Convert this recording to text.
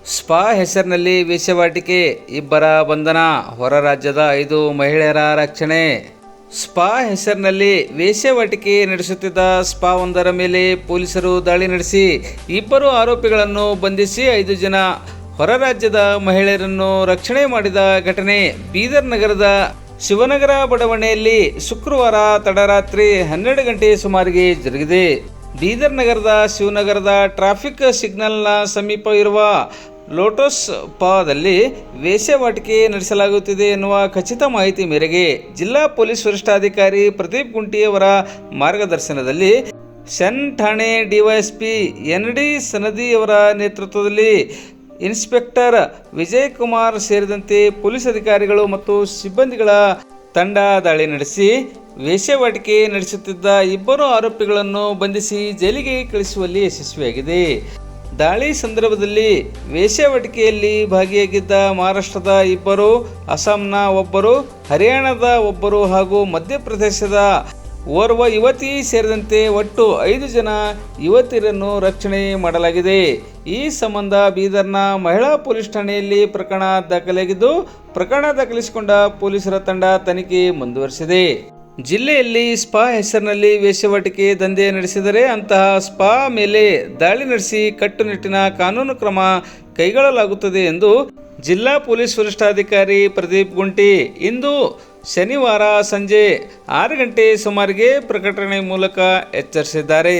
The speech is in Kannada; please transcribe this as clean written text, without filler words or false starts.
ಸ್ಪಾ ಹೆಸರಿನಲ್ಲಿ ವೇಶ್ಯಾವಾಟಿಕೆ, ಇಬ್ಬರ ಬಂಧನ. ಹೊರ ರಾಜ್ಯದ 5 ಮಹಿಳೆಯರ ರಕ್ಷಣೆ. ಸ್ಪಾ ಹೆಸರಿನಲ್ಲಿ ವೇಶ್ಯಾವಾಟಿಕೆ ನಡೆಸುತ್ತಿದ್ದ ಸ್ಪಾ ಒಂದರ ಮೇಲೆ ಪೊಲೀಸರು ದಾಳಿ ನಡೆಸಿ ಇಬ್ಬರು ಆರೋಪಿಗಳನ್ನು ಬಂಧಿಸಿ 5 ಜನ ಹೊರ ರಾಜ್ಯದ ಮಹಿಳೆಯರನ್ನು ರಕ್ಷಣೆ ಮಾಡಿದ ಘಟನೆ ಬೀದರ್ ನಗರದ ಶಿವನಗರ ಬಡಾವಣೆಯಲ್ಲಿ ಶುಕ್ರವಾರ ತಡರಾತ್ರಿ 12 ಗಂಟೆ ಸುಮಾರಿಗೆ ಜರುಗಿದೆ. ಬೀದರ್ ನಗರದ ಶಿವನಗರದ ಟ್ರಾಫಿಕ್ ಸಿಗ್ನಲ್ನ ಸಮೀಪ ಇರುವ ಲೋಟಸ್ ಪಾದಲ್ಲಿ ವೇಶ್ಯಾವಾಟಿಕೆ ನಡೆಸಲಾಗುತ್ತಿದೆ ಎನ್ನುವ ಖಚಿತ ಮಾಹಿತಿ ಮೇರೆಗೆ ಜಿಲ್ಲಾ ಪೊಲೀಸ್ ವರಿಷ್ಠಾಧಿಕಾರಿ ಪ್ರದೀಪ್ ಗುಂಟಿ ಅವರ ಮಾರ್ಗದರ್ಶನದಲ್ಲಿ ಸೆನ್ ಠಾಣೆ ಡಿವೈಎಸ್ಪಿ ಎನ್.ಡಿ. ಸನದಿ ಅವರ ನೇತೃತ್ವದಲ್ಲಿ ಇನ್ಸ್ಪೆಕ್ಟರ್ ವಿಜಯ್ ಕುಮಾರ್ ಸೇರಿದಂತೆ ಪೊಲೀಸ್ ಅಧಿಕಾರಿಗಳು ಮತ್ತು ಸಿಬ್ಬಂದಿಗಳ ತಂಡ ದಾಳಿ ನಡೆಸಿ ವೇಶ್ಯಾವಾಟಿಕೆ ನಡೆಸುತ್ತಿದ್ದ ಇಬ್ಬರು ಆರೋಪಿಗಳನ್ನು ಬಂಧಿಸಿ ಜೈಲಿಗೆ ಕಳಿಸುವಲ್ಲಿ ಯಶಸ್ವಿಯಾಗಿದೆ. ದಾಳಿ ಸಂದರ್ಭದಲ್ಲಿ ವೇಶ್ಯಾವಾಟಿಕೆಯಲ್ಲಿ ಭಾಗಿಯಾಗಿದ್ದ ಮಹಾರಾಷ್ಟ್ರದ ಇಬ್ಬರು, ಅಸ್ಸಾಂನ ಒಬ್ಬರು, ಹರಿಯಾಣದ ಒಬ್ಬರು ಹಾಗೂ ಮಧ್ಯಪ್ರದೇಶದ ಓರ್ವ ಯುವತಿ ಸೇರಿದಂತೆ ಒಟ್ಟು 5 ಜನ ಯುವತಿಯರನ್ನು ರಕ್ಷಣೆ ಮಾಡಲಾಗಿದೆ. ಈ ಸಂಬಂಧ ಬೀದರ್ನ ಮಹಿಳಾ ಪೊಲೀಸ್ ಠಾಣೆಯಲ್ಲಿ ಪ್ರಕರಣ ದಾಖಲಾಗಿದ್ದು, ಪ್ರಕರಣ ದಾಖಲಿಸಿಕೊಂಡ ಪೊಲೀಸರ ತಂಡ ತನಿಖೆ ಮುಂದುವರೆಸಿದೆ. ಜಿಲ್ಲೆಯಲ್ಲಿ ಸ್ಪಾ ಹೆಸರಿನಲ್ಲಿ ವೇಶ್ಯಾವಾಟಿಕೆ ದಂಧೆ ನಡೆಸಿದರೆ ಅಂತಹ ಸ್ಪಾ ಮೇಲೆ ದಾಳಿ ನಡೆಸಿ ಕಟ್ಟುನಿಟ್ಟಿನ ಕಾನೂನು ಕ್ರಮ ಕೈಗೊಳ್ಳಲಾಗುತ್ತದೆ ಎಂದು ಜಿಲ್ಲಾ ಪೊಲೀಸ್ ವರಿಷ್ಠಾಧಿಕಾರಿ ಪ್ರದೀಪ್ ಗುಂಟಿ ಇಂದು ಶನಿವಾರ ಸಂಜೆ 6 ಗಂಟೆ ಸುಮಾರಿಗೆ ಪ್ರಕಟಣೆ ಮೂಲಕ ಎಚ್ಚರಿಸಿದ್ದಾರೆ.